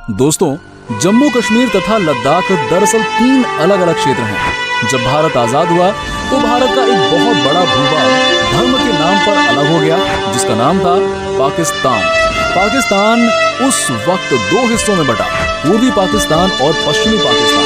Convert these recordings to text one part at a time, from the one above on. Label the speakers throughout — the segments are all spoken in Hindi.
Speaker 1: दोस्तों, जम्मू कश्मीर तथा लद्दाख दरअसल 3 अलग अलग क्षेत्र हैं। जब भारत आजाद हुआ तो भारत का एक बहुत बड़ा भूभाग धर्म के नाम पर अलग हो गया, जिसका नाम था पाकिस्तान। पाकिस्तान उस वक्त 2 हिस्सों में बटा, पूर्वी पाकिस्तान और पश्चिमी पाकिस्तान।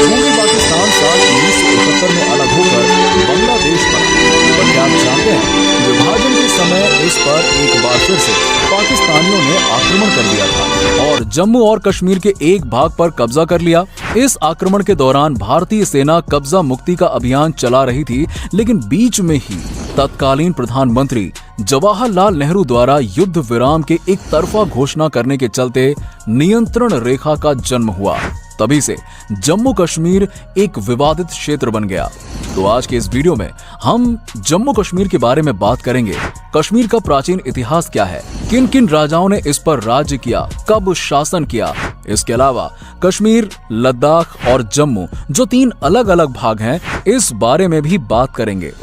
Speaker 1: पूर्वी पाकिस्तान साल 1971 में अलग होकर बांग्लादेश बना। पर क्या आप जानते हैं कि विभाजन के समय इस पर एक बार फिर से पाकिस्तानियों ने आक्रमण कर दिया था और जम्मू और कश्मीर के एक भाग पर कब्जा कर लिया। इस आक्रमण के दौरान भारतीय सेना कब्जा मुक्ति का अभियान चला रही थी, लेकिन बीच में ही तत्कालीन प्रधानमंत्री जवाहरलाल नेहरू द्वारा युद्ध विराम के एक तरफा घोषणा करने के चलते नियंत्रण रेखा का जन्म हुआ। तभी से जम्मू कश्मीर एक विवादित क्षेत्र बन गया। तो आज के इस वीडियो में हम जम्मू कश्मीर के बारे में बात करेंगे। कश्मीर का प्राचीन इतिहास क्या है, किन किन राजाओं ने इस पर राज्य किया, कब शासन किया। इसके अलावा कश्मीर, लद्दाख और जम्मू जो 3 अलग अलग भाग हैं, इस बारे में भी बात करेंगे।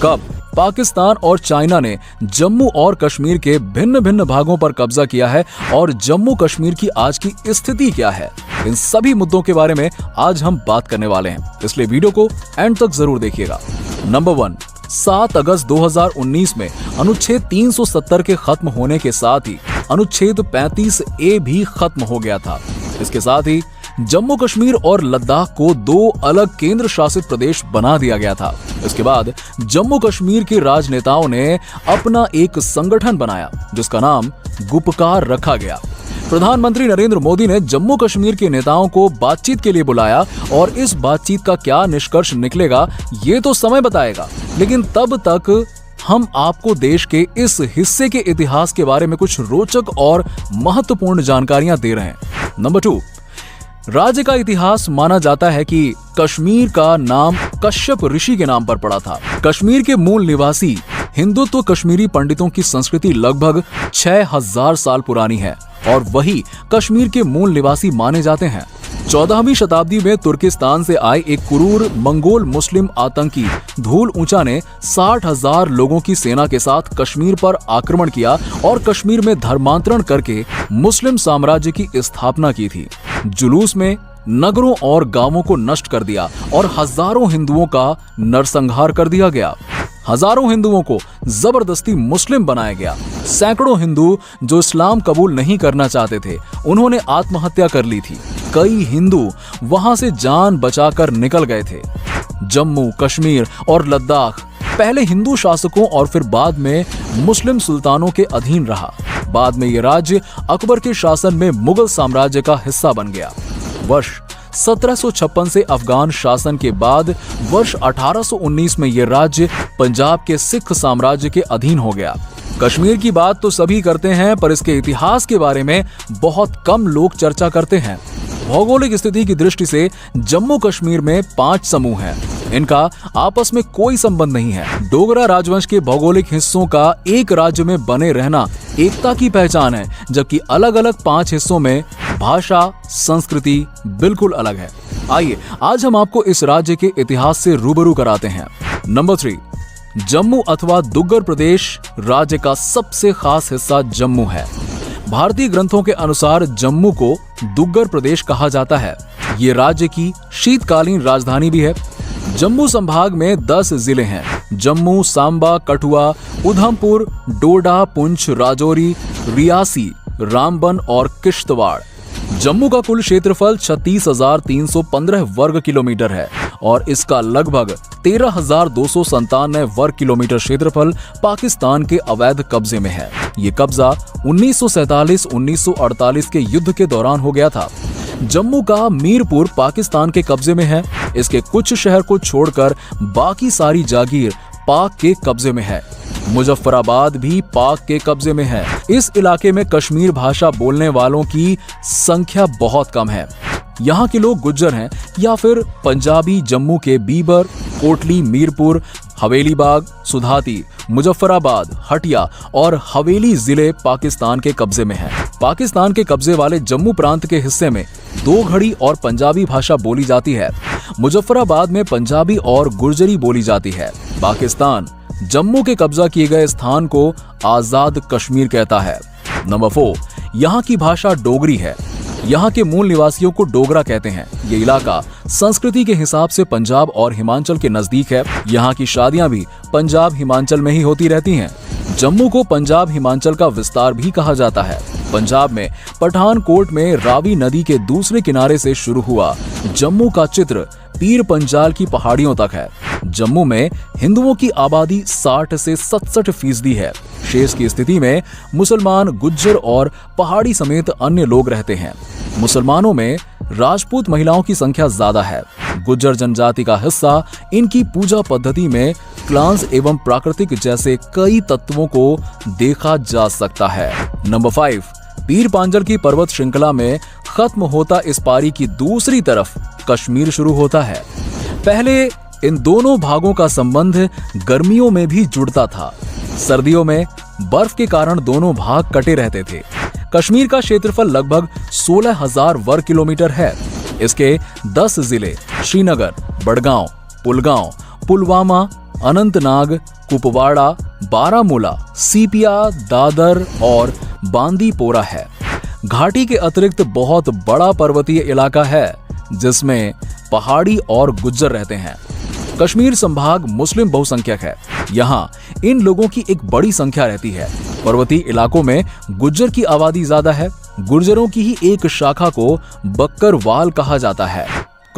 Speaker 1: कब पाकिस्तान और चाइना ने जम्मू और कश्मीर के भिन्न भिन्न भागों पर कब्जा किया है और जम्मू कश्मीर की आज की स्थिति क्या है, इन सभी मुद्दों के बारे में आज हम बात करने वाले हैं, इसलिए वीडियो को एंड तक जरूर देखिएगा। नंबर 1, 7 अगस्त 2019 में अनुच्छेद 370 के खत्म होने के साथ ही अनुच्छेद 35A भी खत्म हो गया था। इसके साथ ही जम्मू कश्मीर और लद्दाख को 2 अलग केंद्र शासित प्रदेश बना दिया गया था। इसके बाद जम्मू कश्मीर के राजनेताओं ने अपना एक संगठन बनाया जिसका नाम गुपकार रखा गया। प्रधानमंत्री नरेंद्र मोदी ने जम्मू कश्मीर के नेताओं को बातचीत के लिए बुलाया और इस बातचीत का क्या निष्कर्ष निकलेगा ये तो समय बताएगा, लेकिन तब तक हम आपको देश के इस हिस्से के इतिहास के बारे में कुछ रोचक और महत्वपूर्ण जानकारियां दे रहे हैं। नंबर 2, राज्य का इतिहास माना जाता है कि कश्मीर का नाम कश्यप ऋषि के नाम पर पड़ा था। कश्मीर के मूल निवासी हिंदुत्व कश्मीरी पंडितों की संस्कृति लगभग 6000 साल पुरानी है और वही कश्मीर के मूल निवासी माने जाते हैं। 14वीं शताब्दी में तुर्किस्तान से आए एक क्रूर मंगोल मुस्लिम आतंकी धूल ऊंचा ने 60,000 लोगों की सेना के साथ कश्मीर पर आक्रमण किया और कश्मीर में धर्मांतरण करके मुस्लिम साम्राज्य की स्थापना की थी। जुलूस में नगरों और गांवों को नष्ट कर दिया और हजारों हिंदुओं का नरसंहार कर दिया गया। हजारों हिंदुओं को जबरदस्ती मुस्लिम बनाया गया। सैकड़ों हिंदू जो इस्लाम कबूल नहीं करना चाहते थे, उन्होंने आत्महत्या कर ली थी। कई हिंदू वहां से जान बचाकर निकल गए थे। जम्मू, कश्मीर और लद्दाख पहले हिंदू शासकों और फिर बाद में मुस्लिम सुल्तानों के अधीन रहा। बाद में यह राज्य अकबर के शासन में मुगल साम्राज्य का हिस्सा बन गया। वर्ष 1756 से अफगान शासन के बाद वर्ष 1819 में यह राज्य पंजाब के सिख साम्राज्य के अधीन हो गया। कश्मीर की बात तो सभी करते हैं, पर इसके इतिहास के बारे में बहुत कम लोग चर्चा करते हैं। भौगोलिक स्थिति की दृष्टि से जम्मू कश्मीर में 5 समूह हैं। इनका आपस में कोई संबंध नहीं है। डोगरा राजवंश के भौगोलिक हिस्सों का एक राज्य में बने रहना एकता की पहचान है, जबकि अलग अलग 5 हिस्सों में भाषा, संस्कृति बिल्कुल अलग है। आइए आज हम आपको इस राज्य के इतिहास से रूबरू कराते हैं। नंबर 3, जम्मू अथवा दुग्गर प्रदेश राज्य का सबसे खास हिस्सा जम्मू है। भारतीय ग्रंथों के अनुसार जम्मू को दुग्गर प्रदेश कहा जाता है। ये राज्य की शीतकालीन राजधानी भी है। जम्मू संभाग में 10 जिले हैं: जम्मू, सांबा, कठुआ, उधमपुर, डोडा, पुंछ, राजौरी, रियासी, रामबन और किश्तवाड़। जम्मू का कुल क्षेत्रफल 36,315 वर्ग किलोमीटर है और इसका लगभग 13,297 वर्ग किलोमीटर क्षेत्रफल पाकिस्तान के अवैध कब्जे में है। ये कब्जा 1947-1948 के युद्ध के दौरान हो गया था। जम्मू का मीरपुर पाकिस्तान के कब्जे में है। इसके कुछ शहर को छोड़कर बाकी सारी जागीर पाक के कब्जे में है। मुजफ्फराबाद भी पाक के कब्जे में है। इस इलाके में कश्मीर भाषा बोलने वालों की संख्या बहुत कम है। यहाँ के लोग गुज्जर हैं या फिर पंजाबी। जम्मू के बीबर, कोटली, मीरपुर, हवेलीबाग, सुधाती, मुजफ्फराबाद, हटिया और हवेली जिले पाकिस्तान के कब्जे में हैं। पाकिस्तान के कब्जे वाले जम्मू प्रांत के हिस्से में दोघड़ी और पंजाबी भाषा बोली जाती है। मुजफ्फराबाद में पंजाबी और गुर्जरी बोली जाती है। पाकिस्तान जम्मू के कब्जा किए गए स्थान को आजाद कश्मीर कहता है। नंबर 4, यहाँ की भाषा डोगरी है। यहाँ के मूल निवासियों को डोगरा कहते हैं। ये इलाका संस्कृति के हिसाब से पंजाब और हिमाचल के नजदीक है। यहाँ की शादियां भी पंजाब हिमाचल में ही होती रहती हैं। जम्मू को पंजाब हिमाचल का विस्तार भी कहा जाता है। पंजाब में पठानकोट में रावी नदी के दूसरे किनारे से शुरू हुआ जम्मू का चित्र पीर पंजाल की पहाड़ियों तक है। जम्मू में हिंदुओं की आबादी 60 से 67% है। शेष की स्थिति में मुसलमान, गुज्जर और पहाड़ी समेत अन्य लोग रहते हैं। मुसलमानों में राजपूत महिलाओं की संख्या ज्यादा है। गुज्जर जनजाति का हिस्सा इनकी पूजा पद्धति में क्लांस एवं प्राकृतिक जैसे कई तत्वों को देखा जा सकता है। नंबर 5, पीर पांजल की पर्वत श्रृंखला में खत्म होता इस पारी की दूसरी तरफ कश्मीर शुरू होता है। पहले इन दोनों भागों का संबंध गर्मियों में भी जुड़ता था। सर्दियों में बर्फ के कारण दोनों भाग कटे रहते थे। कश्मीर का क्षेत्रफल लगभग 16,000 वर्ग किलोमीटर है। इसके 10 जिले श्रीनगर, बड़गांव, पुलगांव, पुलवामा, अनंतनाग, कुपवाड़ा, बारामूला, सीपिया, दादर और बांदीपोरा है। घाटी के अतिरिक्त बहुत बड़ा पर्वतीय इलाका है जिसमें पहाड़ी और गुज्जर रहते हैं। कश्मीर संभाग मुस्लिम बहुसंख्यक है। यहाँ इन लोगों की एक बड़ी संख्या रहती है। पर्वतीय इलाकों में गुज्जर की आबादी ज्यादा है। गुर्जरों की ही एक शाखा को बक्करवाल कहा जाता है।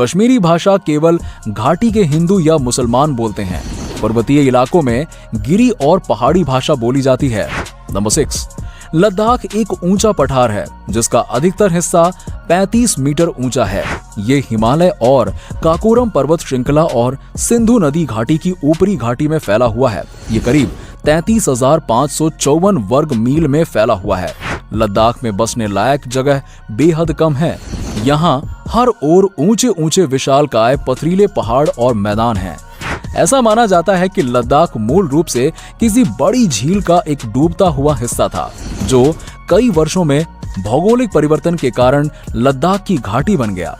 Speaker 1: कश्मीरी भाषा केवल घाटी के हिंदू या मुसलमान बोलते हैं। पर्वतीय इलाकों में गिरी और पहाड़ी भाषा बोली जाती है। नंबर 6, लद्दाख एक ऊंचा पठार है जिसका अधिकतर हिस्सा 35 मीटर ऊंचा है। ये हिमालय और काकोरम पर्वत श्रृंखला और सिंधु नदी घाटी की ऊपरी घाटी में फैला हुआ है। ये करीब 33,554 वर्ग मील में फैला हुआ है। लद्दाख में बसने लायक जगह बेहद कम है। यहाँ हर ओर ऊंचे ऊंचे विशालकाय पथरीले पहाड़ और मैदान हैं। ऐसा माना जाता है कि लद्दाख मूल रूप से किसी बड़ी झील का एक डूबता हुआ हिस्सा था जो कई वर्षों में भौगोलिक परिवर्तन के कारण लद्दाख की घाटी बन गया।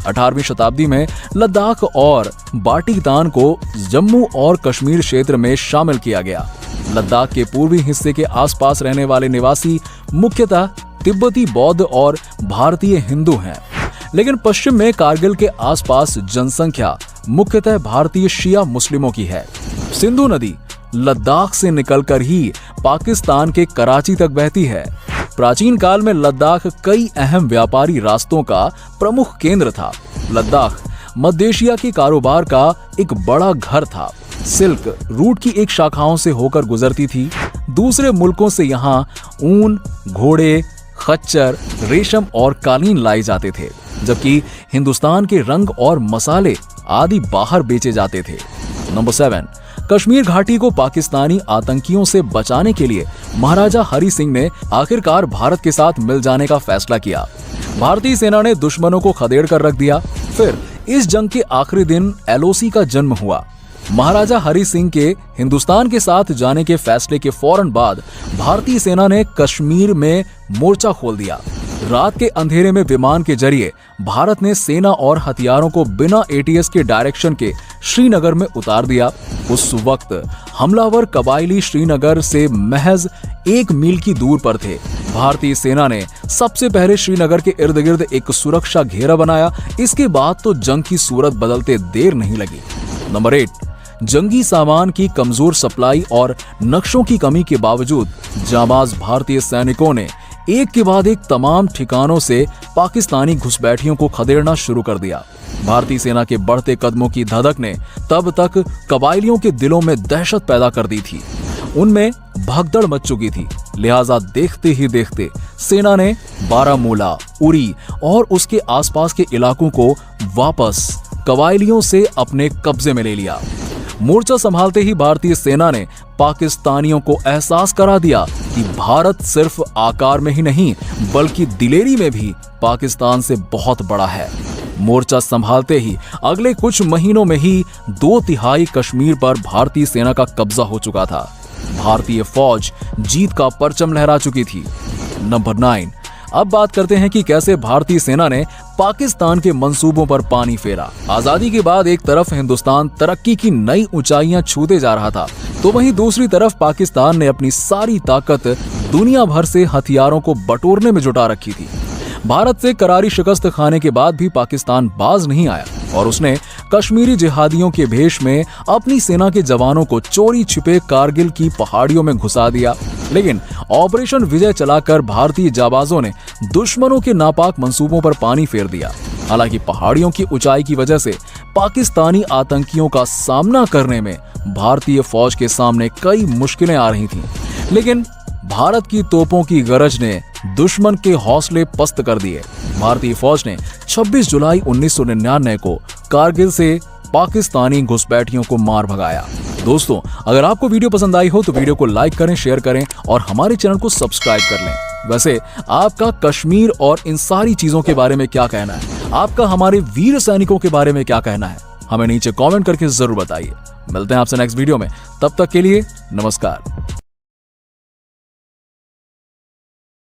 Speaker 1: 18वीं शताब्दी में लद्दाख और बाटिकतान को जम्मू और कश्मीर क्षेत्र में शामिल किया गया। लद्दाख के पूर्वी हिस्से के आसपास रहने वाले निवासी मुख्यतः तिब्बती बौद्ध और भारतीय हिंदू हैं, लेकिन पश्चिम में कारगिल के आसपास जनसंख्या मुख्यतः भारतीय शिया मुस्लिमों की है। सिंधु नदी लद्दाख से निकलकर ही पाकिस्तान के कराची तक बहती है। प्राचीन काल में लद्दाख कई अहम व्यापारी रास्तों का प्रमुख केंद्र था। लद्दाख मध्य एशिया के कारोबार का एक बड़ा घर था। सिल्क रूट की एक शाखाओं से होकर गुजरती थी। दूसरे मुल्कों से यहाँ ऊन, घोड़े, खच्चर, रेशम और कालीन लाए जाते थे, जबकि हिंदुस्तान के रंग और मसाले आदि बाहर बेचे जाते थे। नंबर 7, कश्मीर घाटी को पाकिस्तानी आतंकियों से बचाने के लिए महाराजा हरि सिंह ने आखिरकार भारत के साथ मिल जाने का फैसला किया। भारतीय सेना ने दुश्मनों को खदेड़ कर रख दिया। फिर इस जंग के आखिरी दिन LOC का जन्म हुआ। महाराजा हरि सिंह के हिंदुस्तान के साथ जाने के फैसले के फौरन बाद भारतीय सेना ने कश्मीर में मोर्चा खोल दिया। रात के अंधेरे में विमान के जरिए भारत ने सेना और हथियारों को बिना ATS के डायरेक्शन के श्रीनगर में उतार दिया। उस वक्त हमलावर कबायली श्रीनगर से महज 1 मील की दूर पर थे। भारतीय सेना ने सबसे पहले श्रीनगर के इर्द गिर्द एक सुरक्षा घेरा बनाया। इसके बाद तो जंग की सूरत बदलते देर नहीं लगी। नंबर 8, जंगी सामान की कमजोर सप्लाई और नक्शों की कमी के बावजूद जाबाज भारतीय सैनिकों ने एक के बाद एक तमाम ठिकानों से पाकिस्तानी घुसपैठियों को खदेड़ना शुरू कर दिया। भारतीय सेना के बढ़ते कदमों की धधक ने तब तक कबायलियों के दिलों में दहशत पैदा कर दी थी। उनमें भगदड़ मच चुकी थी। लिहाजा देखते ही देखते सेना ने बारामूला, उरी और उसके आसपास के इलाकों को वापस कबायलियों से अपने कब्जे में ले लिया। मोर्चा संभालते ही भारतीय सेना ने पाकिस्तानियों को एहसास करा दिया कि भारत सिर्फ आकार में ही नहीं बल्कि दिलेरी में भी पाकिस्तान से बहुत बड़ा है। मोर्चा संभालते ही अगले कुछ महीनों में ही 2/3 कश्मीर पर भारतीय सेना का कब्जा हो चुका था। भारतीय फौज जीत का परचम लहरा चुकी थी। नंबर 9, अब बात करते हैं कि कैसे भारतीय सेना ने पाकिस्तान के मंसूबों पर पानी फेरा। आजादी के बाद एक तरफ हिंदुस्तान तरक्की की नई ऊंचाइयां छूते जा रहा था, तो वहीं दूसरी तरफ पाकिस्तान ने अपनी सारी ताकत दुनिया भर से हथियारों को बटोरने में जुटा रखी थी। भारत से करारी शिकस्त खाने के बाद भी पाकिस्तान बाज नहीं आया और उसने कश्मीरी जिहादियों के भेष में अपनी सेना के जवानों को चोरी छिपे कारगिल की पहाड़ियों में घुसा दिया। लेकिन ऑपरेशन विजय चलाकर भारतीय जाबाजों ने दुश्मनों के नापाक मंसूबों पर पानी फेर दिया। हालांकि पहाड़ियों की ऊंचाई की वजह से पाकिस्तानी आतंकियों का सामना करने में भारतीय फौज के सामने कई मुश्किलें आ रही थीं। लेकिन भारत की तोपों की गरज ने दुश्मन के हौसले पस्त कर दिए। भारतीय फौज ने 26 जुलाई 1999 को कारगिल से पाकिस्तानी घुसपैठियों को मार भगाया। दोस्तों, अगर आपको वीडियो पसंद आई हो तो वीडियो को लाइक करें, शेयर करें और हमारे चैनल को सब्सक्राइब कर लें। वैसे आपका कश्मीर और इन सारी चीजों के बारे में क्या कहना है? आपका हमारे वीर सैनिकों के बारे में क्या कहना है? हमें नीचे कमेंट करके जरूर बताइए। मिलते हैं आपसे नेक्स्ट वीडियो में, तब तक के लिए नमस्कार।